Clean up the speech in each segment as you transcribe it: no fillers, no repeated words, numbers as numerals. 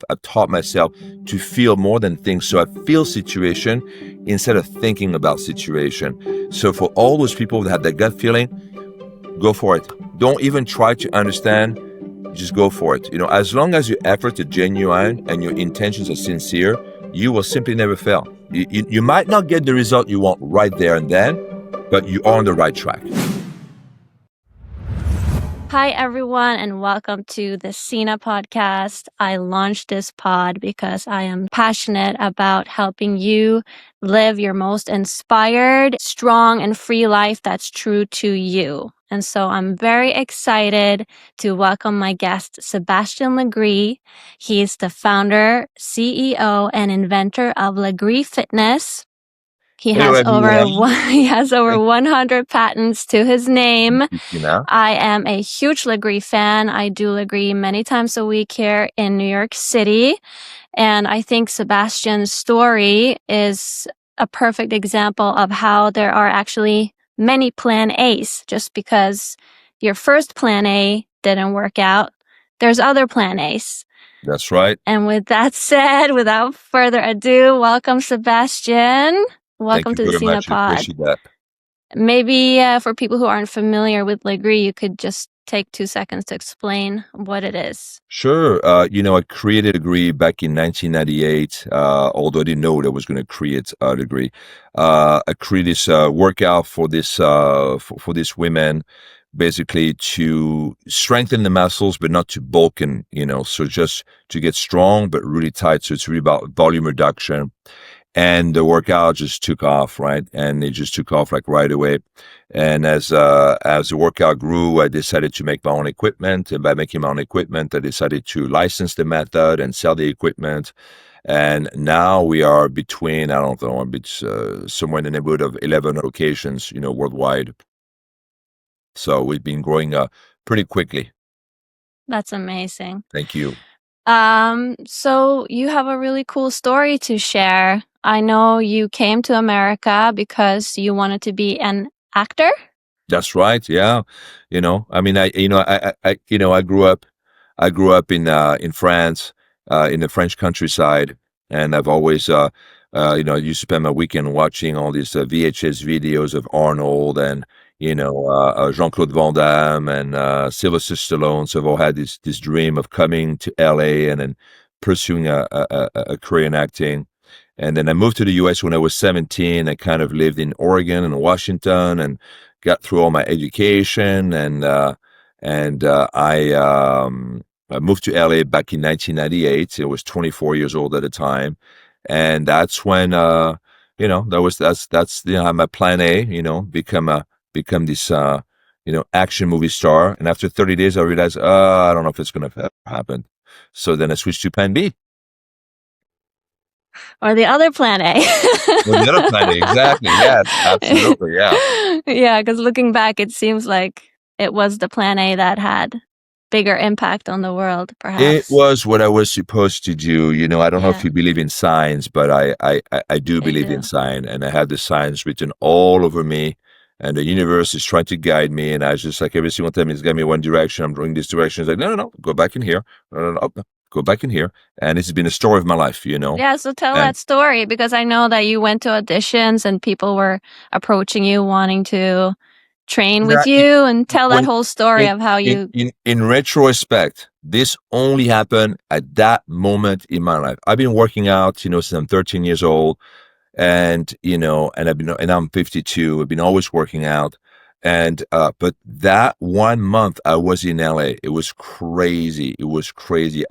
I taught myself to feel more than think. So I feel situation instead of thinking about situation. So for all those people that have that gut feeling, go for it. Don't even try to understand. Just go for it. As long as your efforts are genuine and your intentions are sincere, you will simply never fail. You might not get the result you want right there and then, but you are on the right track. Hi, everyone, and welcome to the Seena podcast. I launched this pod because I am passionate about helping you live your most inspired, strong, and free life that's true to you. And so I'm very excited to welcome my guest, Sebastien Lagree. He's the founder, CEO, and inventor of Lagree Fitness. He has over 100 patents to his name. I am a huge Lagree fan. I do Lagree many times a week here in New York City. And I think Sebastien's story is a perfect example of how there are actually many plan A's. Just because your first plan A didn't work out, there's other plan A's. That's right. And with that said, without further ado, welcome, Sebastien. Welcome to the Seena pod. Maybe for people who aren't familiar with Lagree, you could just take 2 seconds to explain what it is. Sure. I created Lagree back in 1998, although I didn't know that I was going to create Lagree. I created this workout for for these women, basically to strengthen the muscles, but not to bulk so just to get strong, but really tight. So it's really about volume reduction. And the workout just took off, right? And it just took off like right away. And as the workout grew, I decided to make my own equipment. And by making my own equipment, I decided to license the method and sell the equipment. And now we are between, I don't know, it's somewhere in the neighborhood of 11 locations, worldwide. So we've been growing pretty quickly. That's amazing. Thank you. So you have a really cool story to share. I know you came to America because you wanted to be an actor. That's right. Yeah. I grew up in France, in the French countryside, and I've always, I used to spend my weekend watching all these VHS videos of Arnold and, Jean-Claude Van Damme and Sylvester Stallone. So I've all had this dream of coming to LA and then pursuing a career in acting. And then I moved to the US when I was 17. I kind of lived in Oregon and Washington and got through all my education. And I moved to LA back in 1998. I was 24 years old at the time. And that's when, that's my plan A, become this, action movie star. And after 30 days, I realized, I don't know if it's going to happen. So then I switched to plan B. Or the other plan A. Well, the other plan A, exactly. Yes, absolutely. Yeah. Yeah, because looking back, it seems like it was the plan A that had bigger impact on the world, perhaps. It was what I was supposed to do. I don't know if you believe in signs, but I do believe in sign, and I had the signs written all over me, and the universe is trying to guide me. And I was just like, every single time it's got me one direction, I'm going this direction. It's like, no, go back in here. No, go back in here. And this has been a story of my life, Yeah, so tell that story, because I know that you went to auditions and people were approaching you wanting to train with you, and tell that whole story of how you... In retrospect, this only happened at that moment in my life. I've been working out, since I'm 13 years old, and I'm 52. I've been always working out. And, but that 1 month I was in LA, it was crazy.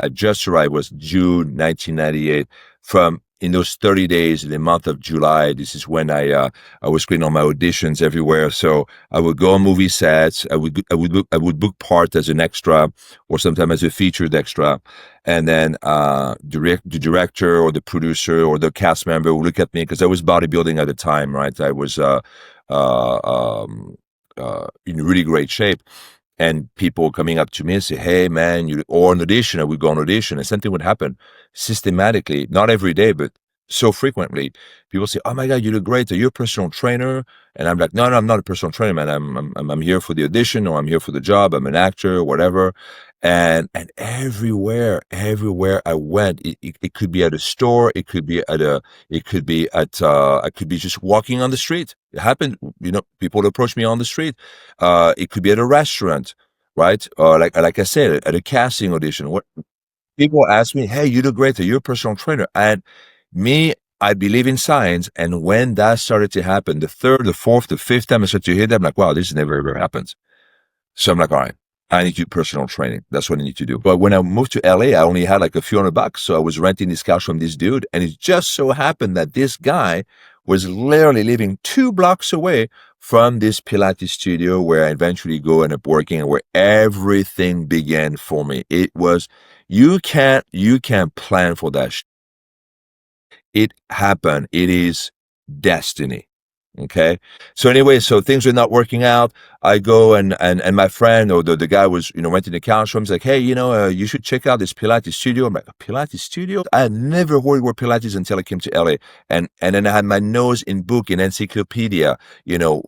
I just arrived. It was June 1998. In those 30 days, in the month of July, this is when I was creating all my auditions everywhere. So I would go on movie sets. I would book part as an extra, or sometimes as a featured extra. And then, the director or the producer or the cast member would look at me, because I was bodybuilding at the time, right? I was, in really great shape, and people coming up to me and say, "Hey man, or an audition," I would go on audition, and something would happen systematically, not every day, but so frequently. People say, "Oh my God, you look great. Are you a personal trainer?" And I'm like, "No, no, I'm not a personal trainer, man. I'm here for the audition, or I'm here for the job. I'm an actor, or whatever." And everywhere I went, it could be at a store, I could be just walking on the street. It happened, people would approach me on the street. It could be at a restaurant, right? Like I said, at a casting audition. What people ask me, "Hey, you look great. Are you a personal trainer?" And me, I believe in science. And when that started to happen, the third, the fourth, the fifth time I started to hear that, I'm like, wow, this never ever happens. So I'm like, all right, I need to do personal training. That's what I need to do. But when I moved to LA, I only had like a few $100. So I was renting this couch from this dude. And it just so happened that this guy was literally living 2 blocks away from this Pilates studio where I eventually go and up working and where everything began for me. It was, you can't plan for that. It happened. It is destiny. Okay. So anyway, so things are not working out. I go and my friend or the guy was, renting the couch from. He's like, "Hey, you should check out this Pilates studio." I'm like, "A Pilates studio?" I had never heard the word Pilates until I came to LA. And then I had my nose in book, in encyclopedia, you know,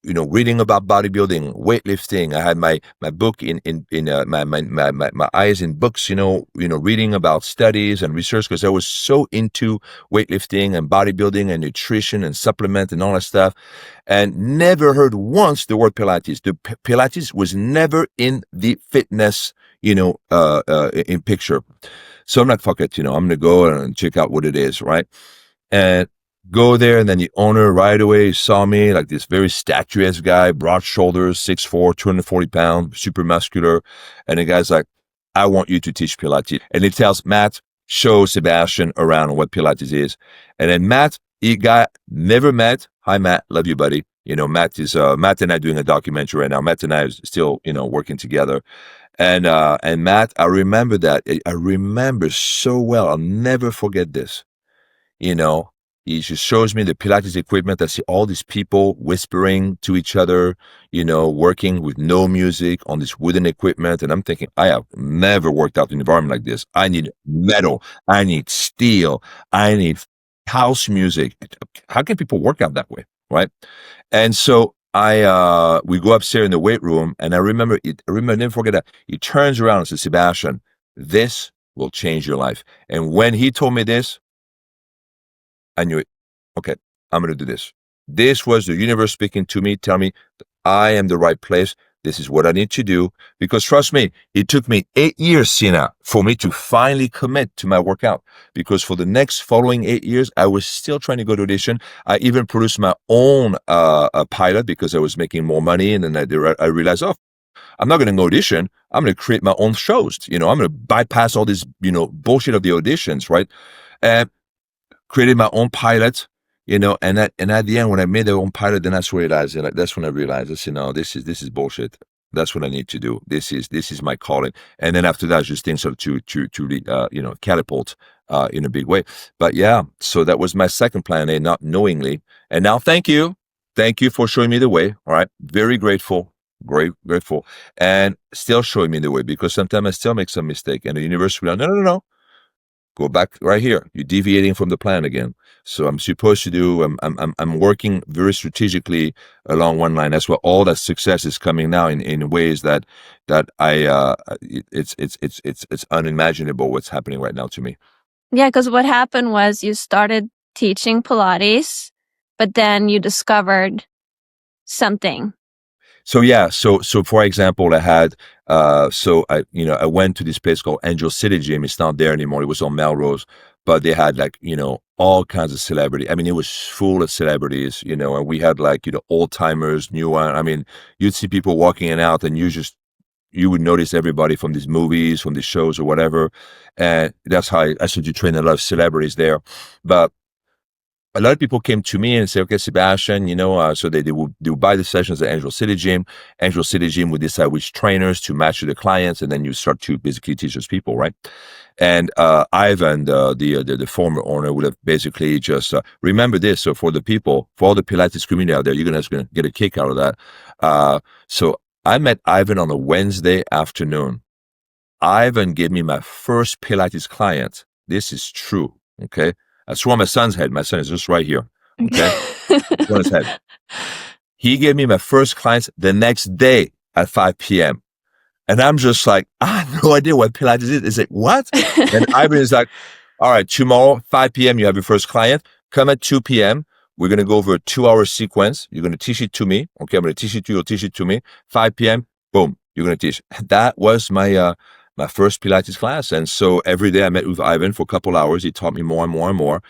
reading about bodybuilding, weightlifting. I had my book my eyes in books, reading about studies and research because I was so into weightlifting and bodybuilding and nutrition and supplement and all that stuff, and never heard once the word Pilates. The Pilates was never in the fitness, in picture. So I'm like, fuck it, I'm gonna go and check out what it is, right? And go there, and then the owner right away saw me like this very statuesque guy, broad shoulders, 6'4", 240 pounds, super muscular. And the guy's like, "I want you to teach Pilates." And he tells Matt, "Show Sebastian around what Pilates is." And then Matt, he got never met. Hi Matt, love you, buddy. Matt and I doing a documentary right now. Matt and I are still, working together. And Matt, I remember that. I remember so well. I'll never forget this. You know, he just shows me the Pilates equipment. I see all these people whispering to each other, working with no music on this wooden equipment. And I'm thinking, I have never worked out in an environment like this. I need metal. I need steel. I need house music. How can people work out that way? Right. And so we go upstairs in the weight room, and I never forget that. He turns around and says, "Sebastian, this will change your life." And when he told me this, I knew it. Okay, I'm going to do this. This was the universe speaking to me, telling me that I am the right place. This is what I need to do. Because trust me, it took me 8 years, Seena, for me to finally commit to my workout. Because for the next following 8 years, I was still trying to go to audition. I even produced my own pilot because I was making more money. And then I realized, oh, I'm not going to go audition. I'm going to create my own shows. I'm going to bypass all this, bullshit of the auditions, right? And created my own pilot, and at the end, when I made the own pilot, then that's when I realized, this, this is bullshit. That's what I need to do. This is my calling. And then after that, just things sort of catapult in a big way. But yeah, so that was my second plan A, not knowingly. And now, thank you for showing me the way. All right, very grateful. Grateful, and still showing me the way, because sometimes I still make some mistake, and the universe will, no, no, no, no, go back right here. You're deviating from the plan again. So I'm supposed to do. I'm working very strategically along one line. That's why all that success is coming now in ways that it's unimaginable what's happening right now to me. Yeah, because what happened was you started teaching Pilates, but then you discovered something. So yeah, so for example, I went to this place called Angel City Gym. It's not there anymore. It was on Melrose, but they had like, all kinds of celebrity. I mean, it was full of celebrities, and we had like, old timers, new one. I mean, you'd see people walking in and out, and you would notice everybody from these movies, from these shows or whatever. And that's how I started to train a lot of celebrities there. But a lot of people came to me and say, "Okay, Sebastian, so they would buy the sessions at Angel City Gym. Angel City Gym would decide which trainers to match to the clients, and then you start to basically teach those people, right?" And Ivan, the former owner, would have basically just remember this. So for the people, for all the Pilates community out there, you're gonna get a kick out of that. So I met Ivan on a Wednesday afternoon. Ivan gave me my first Pilates client. This is true. Okay. I swore my son's head. My son is just right here. Okay. On his head. He gave me my first clients the next day at 5 p.m. And I'm just like, I have no idea what Pilates is. Is it what? And Ivan is like, all right, tomorrow, 5 p.m., you have your first client. Come at 2 p.m. We're going to go over a 2-hour sequence. You're going to teach it to me. Okay, I'm going to teach it to you. You'll teach it to me. 5 p.m., boom, you're going to teach. That was my first Pilates class. And so every day I met with Ivan for a couple hours. He taught me more and more and more.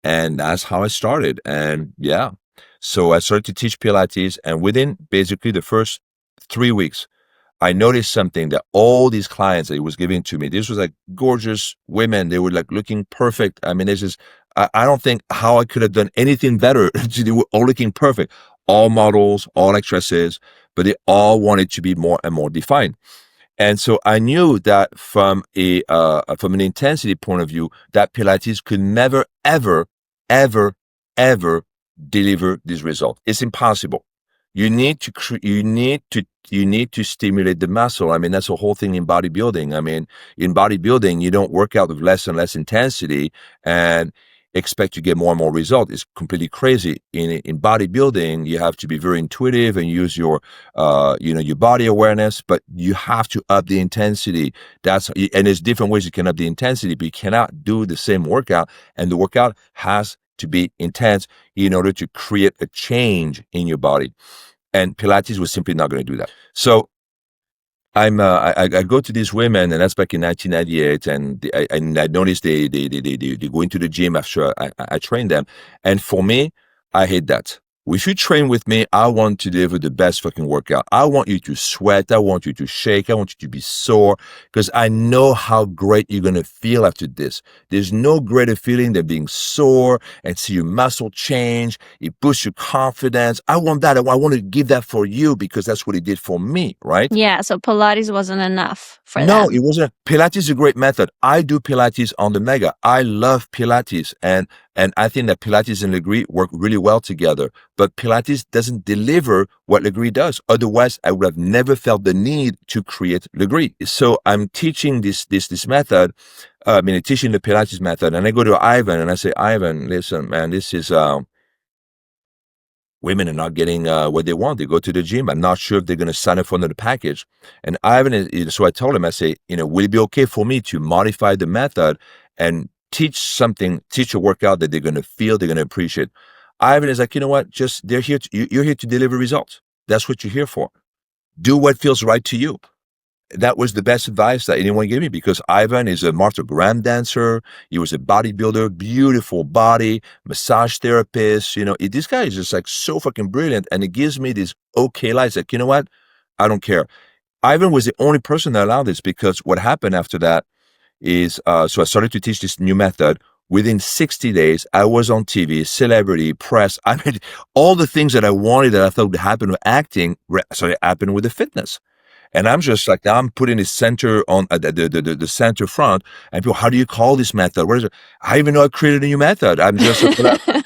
And that's how I started. And yeah, so I started to teach Pilates. And within basically the first 3 weeks, I noticed something that all these clients that he was giving to me, this was like gorgeous women. They were like looking perfect. I mean, this is, I don't think how I could have done anything better. They were all looking perfect, all models, all actresses, but they all wanted to be more and more defined. And so I knew that from an intensity point of view, that Pilates could never, ever, ever, ever deliver this result. It's impossible. You need to stimulate the muscle. I mean, that's the whole thing in bodybuilding. I mean, in bodybuilding, you don't work out with less and less intensity and expect to get more and more result. It's completely crazy. In bodybuilding, you have to be very intuitive and use your your body awareness, but you have to up the intensity. And there's different ways you can up the intensity, but you cannot do the same workout, and the workout has to be intense in order to create a change in your body. And Pilates was simply not going to do that. So I go to these women, and that's back in 1998, and I noticed they go into the gym after I train them. And for me, I hate that. If you train with me, I want to deliver the best fucking workout. I want you to sweat. I want you to shake. I want you to be sore because I know how great you're going to feel after this. There's no greater feeling than being sore and see your muscle change. It boosts your confidence. I want that. I want to give that for you because that's what it did for me, right? Yeah, so Pilates wasn't enough for No, them. it wasn't. Pilates is a great method. I do Pilates on the Mega. I love Pilates, and I think that Pilates and Lagree work really well together. But Pilates doesn't deliver what Lagree does. Otherwise, I would have never felt the need to create Lagree. So I'm teaching this method. Teaching the Pilates method, and I go to Ivan and I say, Ivan, listen, man, this is women are not getting what they want. They go to the gym. I'm not sure if they're going to sign up for another package. And so I told him, I say, will it be okay for me to modify the method and teach a workout that they're going to feel, they're going to appreciate? Ivan is like, you know what? You're here to deliver results. That's what you're here for. Do what feels right to you. That was the best advice that anyone gave me because Ivan is a Martha Graham dancer. He was a bodybuilder, beautiful body, massage therapist. This guy is just like so fucking brilliant. And it gives me this okay light. It's like, you know what? I don't care. Ivan was the only person that allowed this because what happened after that is, so I started to teach this new method. Within 60 days, I was on TV, celebrity, press. I mean, all the things that I wanted that I thought would happen with acting, started happening with the fitness. And I'm just like, now I'm putting the center on the center front. And people, how do you call this method? What is it? I even know I created a new method. I'm just,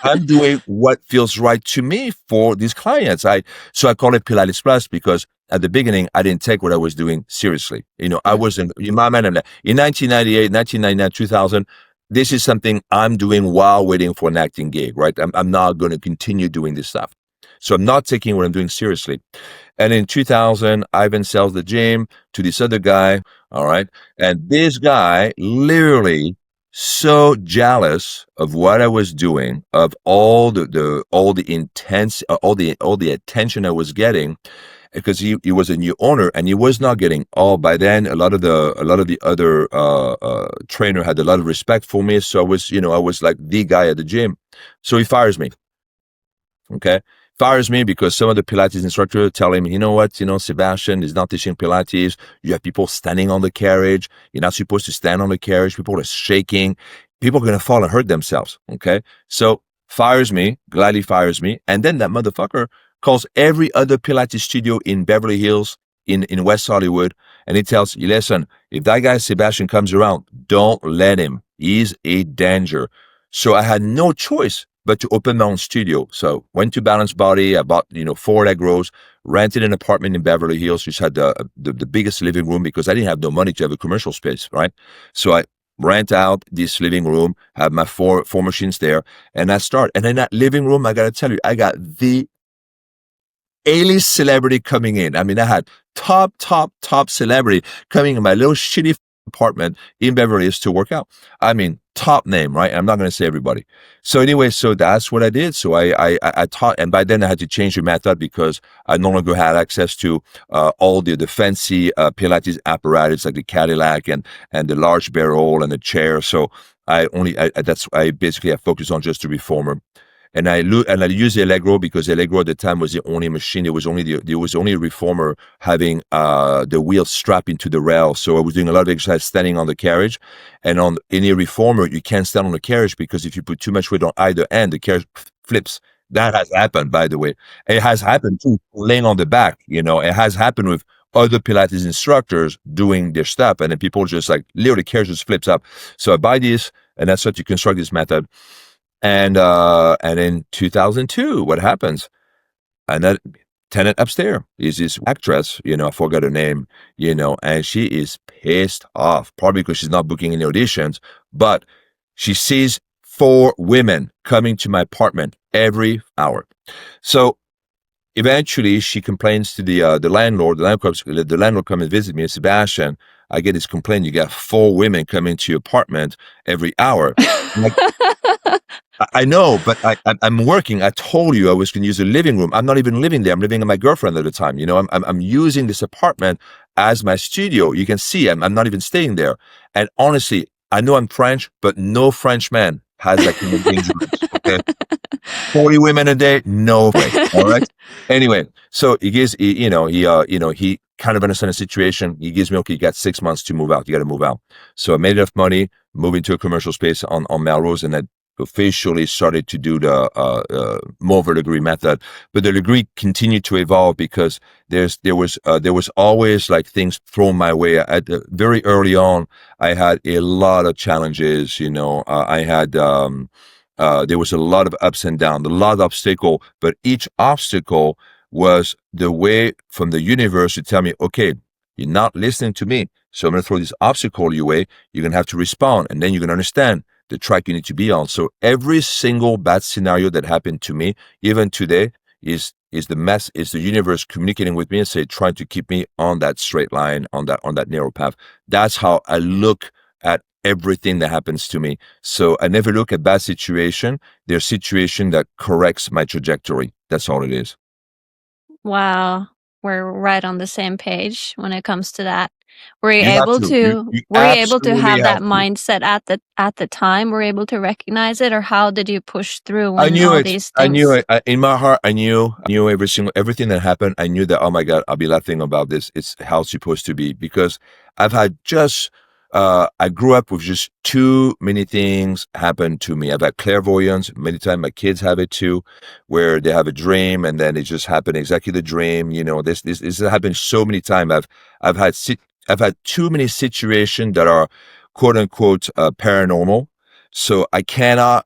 I'm doing what feels right to me for these clients. So I call it Pilates Plus because at the beginning, I didn't take what I was doing seriously. I wasn't, in 1998, 1999, 2000, this is something I'm doing while waiting for an acting gig, right? I'm not going to continue doing this stuff. So I'm not taking what I'm doing seriously. And in 2000, Ivan sells the gym to this other guy. All right. And this guy literally so jealous of what I was doing, of all the intense, all the attention I was getting, because he was a new owner and he was not getting all. By then, a lot of the other trainer had a lot of respect for me. So I was like the guy at the gym. So he fires me. Okay. Fires me because some of the Pilates instructor tell him, you know what, Sebastien is not teaching Pilates. You have people standing on the carriage. You're not supposed to stand on the carriage. People are shaking. People are going to fall and hurt themselves. Okay. So fires me, gladly fires me. And then that motherfucker calls every other Pilates studio in Beverly Hills, in West Hollywood. And he tells you, listen, if that guy Sebastien comes around, don't let him. He's a danger. So I had no choice but to open my own studio. So went to Balance Body. I bought, 4 leg rows, rented an apartment in Beverly Hills, which had the biggest living room because I didn't have no money to have a commercial space, right? So I rent out this living room, have my four machines there, and I start. And in that living room, I got to tell you, I got the A-list celebrity coming in. I mean, I had top celebrity coming in my little shitty apartment in Beverly Hills to work out. I mean, top name, right? I'm not going to say everybody. So anyway, so that's what I did. So I taught, and by then I had to change the method because I no longer had access to all the fancy Pilates apparatus like the Cadillac and the large barrel and the chair. So I basically focused on just the reformer. And I use the Allegro because Allegro at the time was the only machine. There was only a reformer having the wheel strapped into the rail. So I was doing a lot of exercise standing on the carriage. And on any reformer, you can't stand on the carriage because if you put too much weight on either end, the carriage flips. That has happened, by the way. It has happened too, laying on the back. It has happened with other Pilates instructors doing their stuff, and then people just like literally the carriage just flips up. So I buy this, and that's what you construct this method. And in 2002, what happens? And that tenant upstairs is this actress, I forgot her name, and she is pissed off, probably because she's not booking any auditions, but she sees four women coming to my apartment every hour. So eventually she complains to the landlord. The landlord comes and visit me, and Sebastian, I get this complaint. You got four women coming to your apartment every hour. Like, I know, but I'm working. I told you I was going to use a living room. I'm not even living there. I'm living with my girlfriend at the time. I'm using this apartment as my studio. You can see I'm not even staying there. And honestly, I know I'm French, but no French man has that kind of dangerous. Okay, 40 women a day, no way. All right. Anyway, so he kind of understands the situation. He gives me, okay, you got 6 months to move out. You got to move out. So I made enough money, moved into a commercial space on Melrose, and then officially started to do the more Lagree method. But the Lagree continued to evolve because there was always like things thrown my way. Very early on, I had a lot of challenges. I had there was a lot of ups and downs, a lot of obstacle, but each obstacle was the way from the universe to tell me, okay, you're not listening to me. So I'm going to throw this obstacle your way. You're going to have to respond. And then you're going to understand the track you need to be on. So every single bad scenario that happened to me, even today, is the universe communicating with me and trying to keep me on that straight line, on that narrow path. That's how I look at everything that happens to me. So I never look at bad situation. There's situation that corrects my trajectory. That's all it is. Wow. We're right on the same page when it comes to that. Were you You have able to. to You were you able to absolutely have have that to. mindset at the time? Were you able to recognize it, or how did you push through I when knew all it. these I knew things? it. In my heart, I knew everything that happened. I knew that, oh my God, I'll be laughing about this. It's how it's supposed to be because I've had I grew up with just too many things happen to me. I've had clairvoyance. Many times my kids have it too, where they have a dream and then it just happened exactly the dream. This has happened so many times. I've had, I've had too many situations that are quote unquote paranormal. So I cannot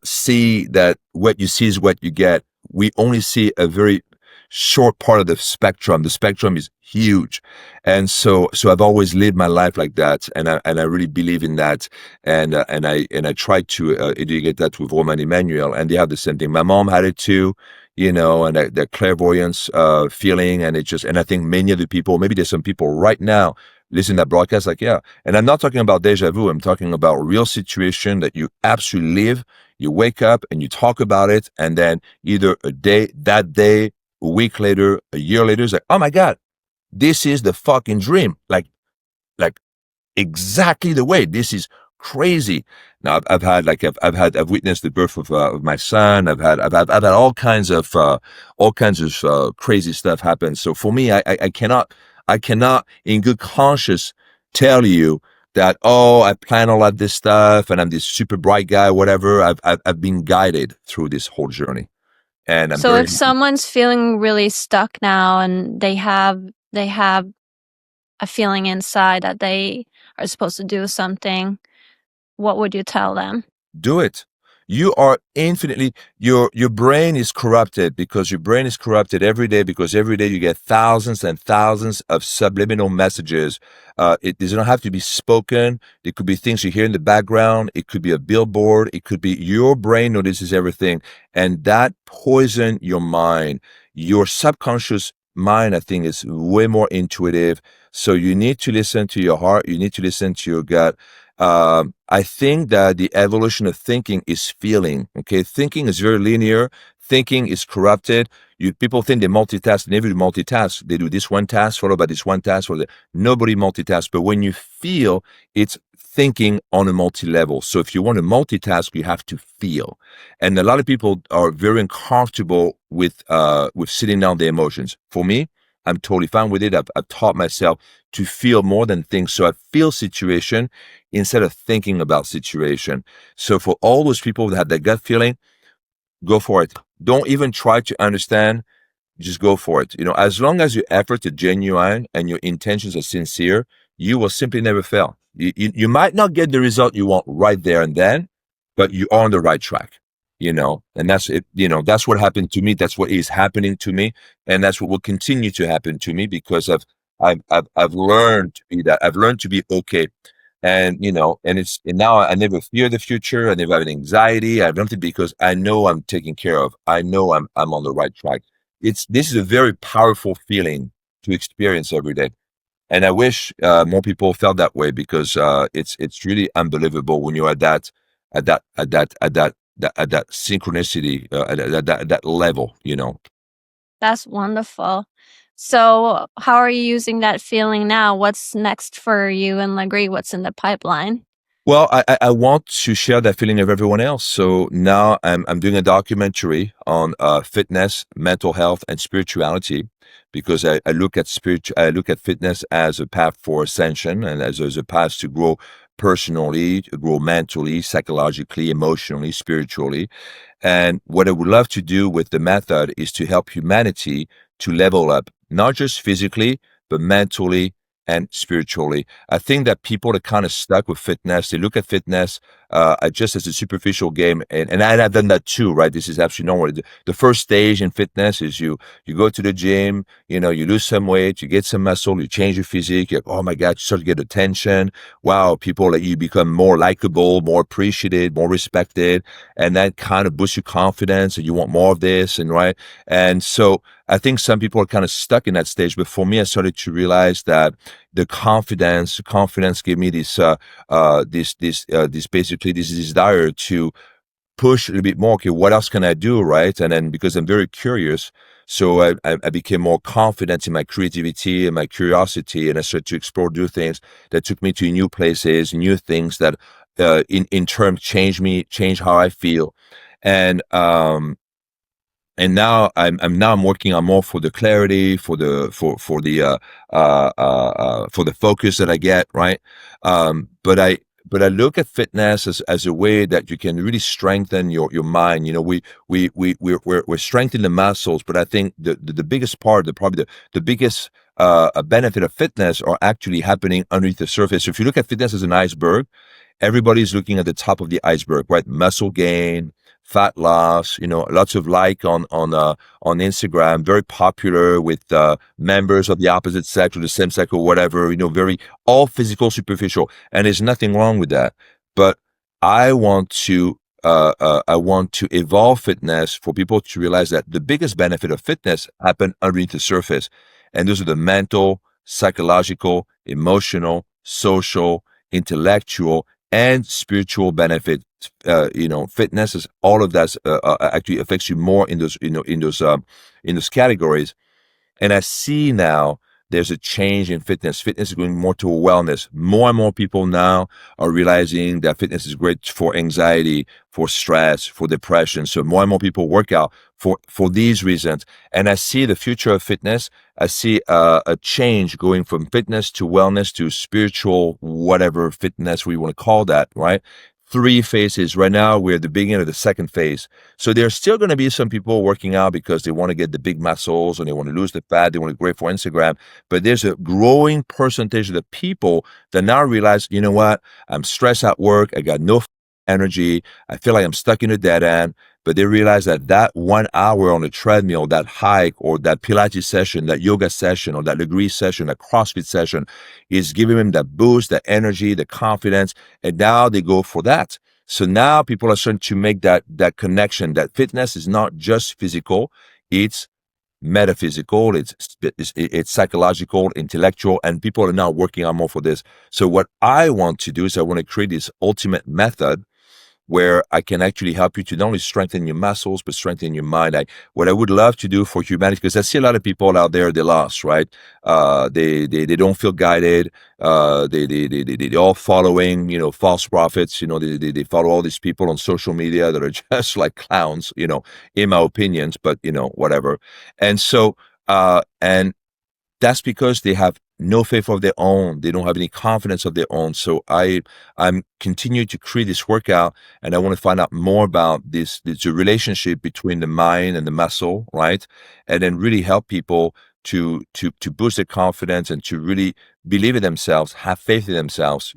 see that what you see is what you get. We only see a very short part of the spectrum. The spectrum is huge. And so I've always lived my life like that. And I really believe in that. And I try to educate that with Roman Emmanuel, and they have the same thing. My mom had it too, and that clairvoyance, feeling. And I think many of the people, maybe there's some people right now listening to that broadcast, like, yeah, and I'm not talking about deja vu. I'm talking about real situation that you absolutely live. You wake up and you talk about it. And then either that day, a week later, a year later, it's like, oh my God, this is the fucking dream. Like exactly the way. This is crazy. Now I've witnessed the birth of my son. I've had all kinds of crazy stuff happen. So for me, I cannot in good conscience tell you that, oh, I plan all of this stuff and I'm this super bright guy, whatever. I've been guided through this whole journey, and I'm So very if happy. someone's feeling really stuck now and they have a feeling inside that they are supposed to do something, what would you tell them? Do it. You are infinitely, your brain is corrupted, because your brain is corrupted every day, because every day you get thousands and thousands of subliminal messages. It does not have to be spoken. It could be things you hear in the background. It could be a billboard. It could be your brain notices everything, and that poison your mind. Your subconscious mind, I think, is way more intuitive. So you need to listen to your heart. You need to listen to your gut. I think that the evolution of thinking is feeling. Okay, thinking is very linear. Thinking is corrupted. People think they multitask. They never do multitask. They do this one task followed by this one task. Nobody multitask. But when you feel, it's thinking on a multi-level. So if you want to multitask, you have to feel. And a lot of people are very uncomfortable with sitting down their emotions. For me, I'm totally fine with it. I've taught myself to feel more than think. So I feel situation instead of thinking about situation. So for all those people that have that gut feeling, go for it. Don't even try to understand. Just go for it. As long as your efforts are genuine and your intentions are sincere, you will simply never fail. You might not get the result you want right there and then, but you are on the right track. And that's it. That's what happened to me. That's what is happening to me, and that's what will continue to happen to me, because I've learned to be that. I've learned to be okay. And now I never fear the future. I never have an anxiety. I have nothing, because I know I'm taken care of. I know I'm on the right track. This is a very powerful feeling to experience every day, and I wish more people felt that way, because it's really unbelievable when you're at that synchronicity, at that level. That's wonderful. So, how are you using that feeling now? What's next for you and Lagree? What's in the pipeline? Well, I want to share that feeling of everyone else. So now I'm doing a documentary on fitness, mental health, and spirituality, because I look at fitness as a path for ascension, and as a path to grow personally, to grow mentally, psychologically, emotionally, spiritually. And what I would love to do with the method is to help humanity to level up, not just physically, but mentally and spiritually. I think that people are kind of stuck with fitness. They look at fitness just as a superficial game, and I've done that too, right? This is absolutely normal. The first stage in fitness is you go to the gym, you lose some weight, you get some muscle, you change your physique. You're like, oh my God, you start to get attention. Wow, people like you become more likable, more appreciated, more respected, and that kind of boosts your confidence, and you want more of this, and right. And so I think some people are kind of stuck in that stage. But for me, I started to realize that the confidence gave me this basically this desire to push a little bit more. Okay, what else can I do, right? And then, because I'm very curious, so I became more confident in my creativity and my curiosity, and I started to explore new things that took me to new places, new things that in turn changed how I feel. And now I'm working on more for the clarity, for the focus that I get, right. But I look at fitness as a way that you can really strengthen your mind. We're strengthening the muscles, but I think the biggest part, probably the biggest benefit of fitness are actually happening underneath the surface. So if you look at fitness as an iceberg, everybody's looking at the top of the iceberg, right? Muscle gain, fat loss, lots of on Instagram, very popular with members of the opposite sex or the same sex or whatever, very all physical, superficial, and there's nothing wrong with that. But I want to evolve fitness for people to realize that the biggest benefit of fitness happen underneath the surface, and those are the mental, psychological, emotional, social, intellectual, and spiritual benefit. Fitness is all of that. Actually affects you more in those categories. And I see now there's a change in fitness. Fitness is going more to wellness. More and more people now are realizing that fitness is great for anxiety, for stress, for depression. So more and more people work out for these reasons. And I see the future of fitness. I see a change going from fitness to wellness to spiritual, whatever fitness we want to call that, right? Three phases. Right now, we're at the beginning of the second phase. So there's still going to be some people working out because they want to get the big muscles and they want to lose the fat. They want to great for Instagram. But there's a growing percentage of the people that now realize, you know what? I'm stressed at work. I got no energy. I feel like I'm stuck in a dead end. But they realize that that 1 hour on the treadmill, that hike or that Pilates session, that yoga session or that Lagree session, that CrossFit session is giving them that boost, that energy, the confidence. And now they go for that. So now people are starting to make that connection that fitness is not just physical, it's metaphysical, it's psychological, intellectual, and people are now working on more for this. So what I want to do is I want to create this ultimate method where I can actually help you to not only strengthen your muscles, but strengthen your mind. What I would love to do for humanity, because I see a lot of people out there, they're lost, right? They don't feel guided. They're all following, false prophets. They follow all these people on social media that are just like clowns, in my opinions, but, whatever. And so, and that's because they have no faith of their own. They don't have any confidence of their own. So I'm continuing to create this workout, and I want to find out more about this relationship between the mind and the muscle, right? And then really help people to boost their confidence and to really believe in themselves, have faith in themselves,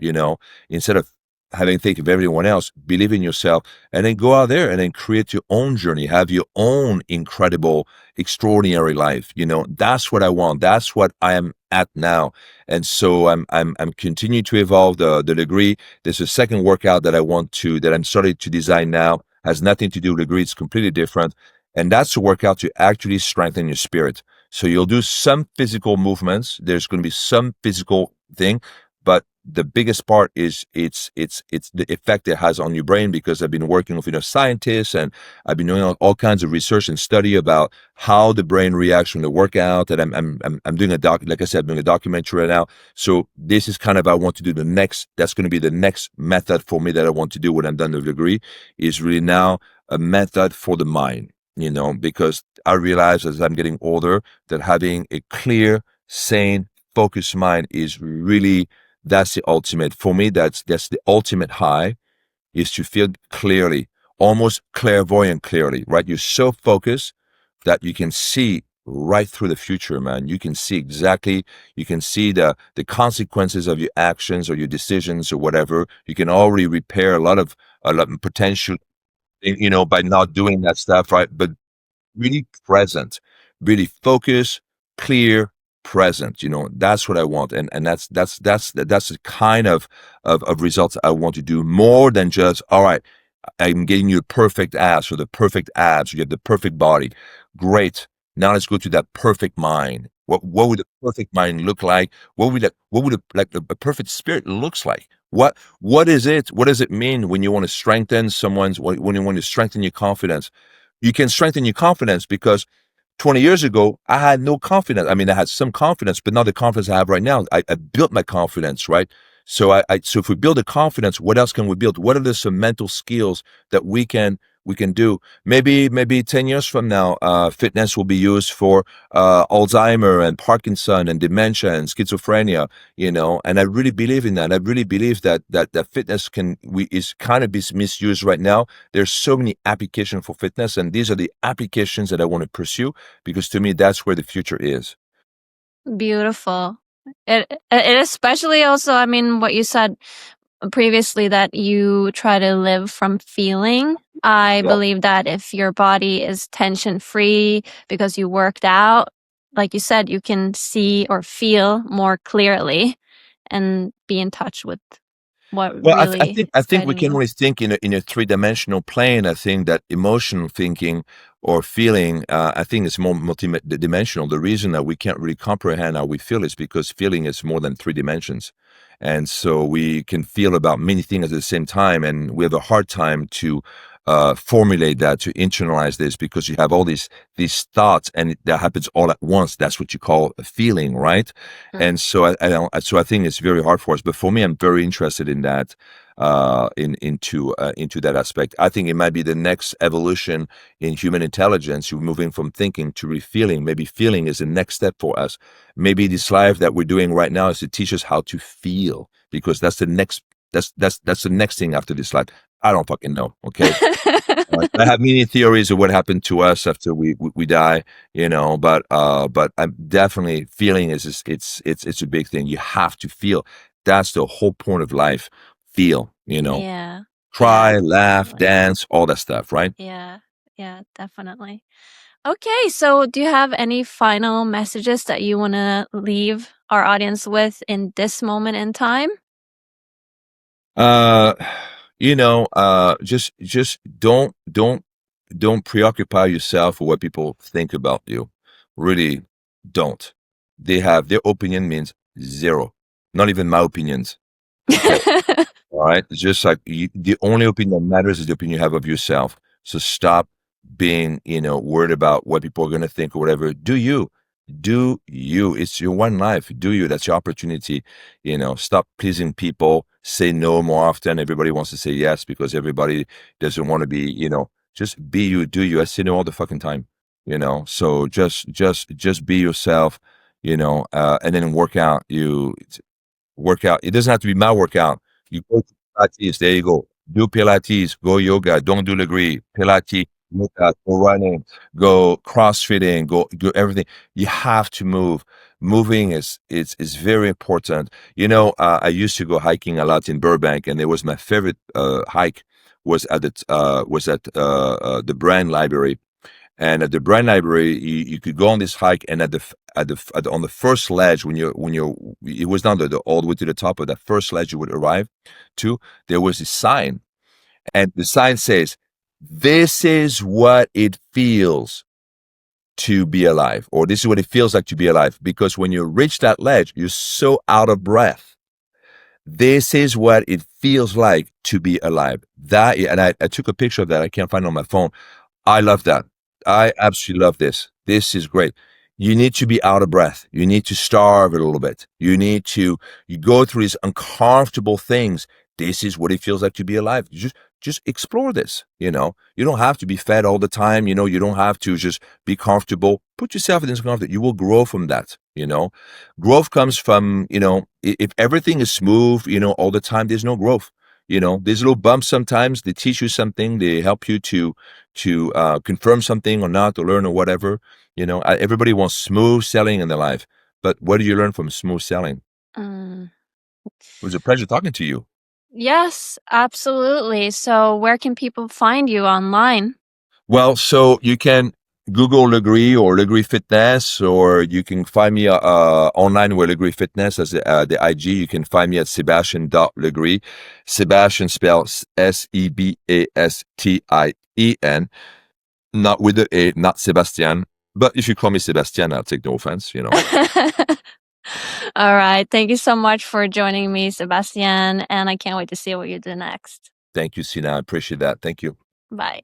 instead of having faith of everyone else, believe in yourself, and then go out there and then create your own journey, have your own incredible, extraordinary life. That's what I want. That's what I am at now. And so I'm continuing to evolve the Lagree. There's a second workout that I'm starting to design now. Has nothing to do with Lagree. It's completely different. And that's a workout to actually strengthen your spirit. So you'll do some physical movements. There's going to be some physical thing, but the biggest part is it's the effect it has on your brain, because I've been working with scientists, and I've been doing all kinds of research and study about how the brain reacts when they work out. And I'm doing like I said, I'm doing a documentary right now. So this is kind of, I want to do that's going to be the next method for me that I want to do when I'm done with the degree, is really now a method for the mind, because I realize as I'm getting older that having a clear, sane, focused mind is really, that's the ultimate. For me, that's the ultimate high, is to feel clearly, almost clairvoyant clearly, right? You're so focused that you can see right through the future, man. You can see the consequences of your actions or your decisions or whatever. You can already repair a lot of potential, by not doing that stuff, right? But really present, really focused, clear, present. That's what I want, and that's the kind of results I want to do, more than just, all right, I'm getting you a perfect ass or the perfect abs. You have the perfect body. Great. Now let's go to that perfect mind. What would a perfect mind look like? What would a perfect spirit looks like? What is it? What does it mean when you want to strengthen when you want to strengthen your confidence? You can strengthen your confidence because 20 years ago, I had no confidence. I mean, I had some confidence, but not the confidence I have right now. I built my confidence, right? So if we build a confidence, what else can we build? What are some mental skills that we can do? Maybe 10 years from now, fitness will be used for Alzheimer and Parkinson and dementia and schizophrenia, and I really believe in that. I really believe that fitness is kind of misused right now. There's so many applications for fitness, and these are the applications that I want to pursue, because to me, that's where the future is. Beautiful. It especially also, I mean, what you said previously, that you try to live from feeling. I Yeah. believe that if your body is tension free because you worked out, like you said, you can see or feel more clearly and be in touch with what Well, really I is think we guiding can you. really think in a three-dimensional plane. I think that emotional thinking or feeling, I think it's more multi-dimensional. The reason that we can't really comprehend how we feel is because feeling is more than three dimensions. And so we can feel about many things at the same time, and we have a hard time to formulate that, to internalize this, because you have all these thoughts, and that happens all at once. That's what you call a feeling, right? Mm. And so I think it's very hard for us. But for me, I'm very interested in that, into that aspect. I think it might be the next evolution in human intelligence. You're moving from thinking to feeling. Maybe feeling is the next step for us. Maybe this life that we're doing right now is to teach us how to feel, because that's the next. That's the next thing after this life. I don't fucking know. Okay. I have many theories of what happened to us after we die, but I'm definitely feeling it's a big thing. You have to feel. That's the whole point of life. Feel. Yeah. Cry, laugh, Definitely. dance, all that stuff, right? Yeah, definitely. Okay, so do you have any final messages that you want to leave our audience with in this moment in time? Uh, just don't preoccupy yourself with what people think about you. Really, don't. They have their opinion means zero. Not even my opinions. Okay. All right. It's just like the only opinion that matters is the opinion you have of yourself. So stop being, worried about what people are going to think or whatever. Do you. Do you. It's your one life. Do you. That's your opportunity. Stop pleasing people. Say no more often. Everybody wants to say yes because everybody doesn't want to be, just be you. Do you. I say no all the fucking time, So just be yourself, and then workout. It doesn't have to be my workout. You go to Pilates, there you go. Do Pilates, go yoga, don't do Lagree. Pilates, yoga, go running, go CrossFitting, go everything. You have to move. Moving is very important. I used to go hiking a lot in Burbank, and it was my favorite hike was at the Brand Library. And at the Brand Library, you could go on this hike, and on the first ledge, it was not all the way to the top of that first ledge you would arrive to, there was a sign, and the sign says, "This is what it feels to be alive," or "This is what it feels like to be alive." Because when you reach that ledge, you're so out of breath. This is what it feels like to be alive. And I took a picture of that. I can't find it on my phone. I love that. I absolutely love this. This is great. You need to be out of breath. You need to starve a little bit. You go through these uncomfortable things. This is what it feels like to be alive. Just explore this. You don't have to be fed all the time. You don't have to just be comfortable. Put yourself in this comfort. You will grow from that. Growth comes from, if everything is smooth, all the time, there's no growth. There's little bumps sometimes. They teach you something. They help you to confirm something or not, or learn or whatever. Everybody wants smooth selling in their life, but what do you learn from smooth selling? Mm. It was a pleasure talking to you. Yes, absolutely. So where can people find you online? Well, so you can Google Lagree or Lagree Fitness, or you can find me online with Lagree Fitness as the IG. You can find me at Sebastien.Lagree. Sebastien spells Sebastien, not with the A, not Sebastian. But if you call me Sebastien, I'll take no offense, All right. Thank you so much for joining me, Sebastien, and I can't wait to see what you do next. Thank you, Seena. I appreciate that. Thank you. Bye.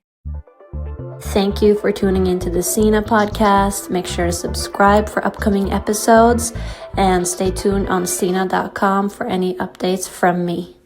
Thank you for tuning into the Seena podcast. Make sure to subscribe for upcoming episodes and stay tuned on Seena.com for any updates from me.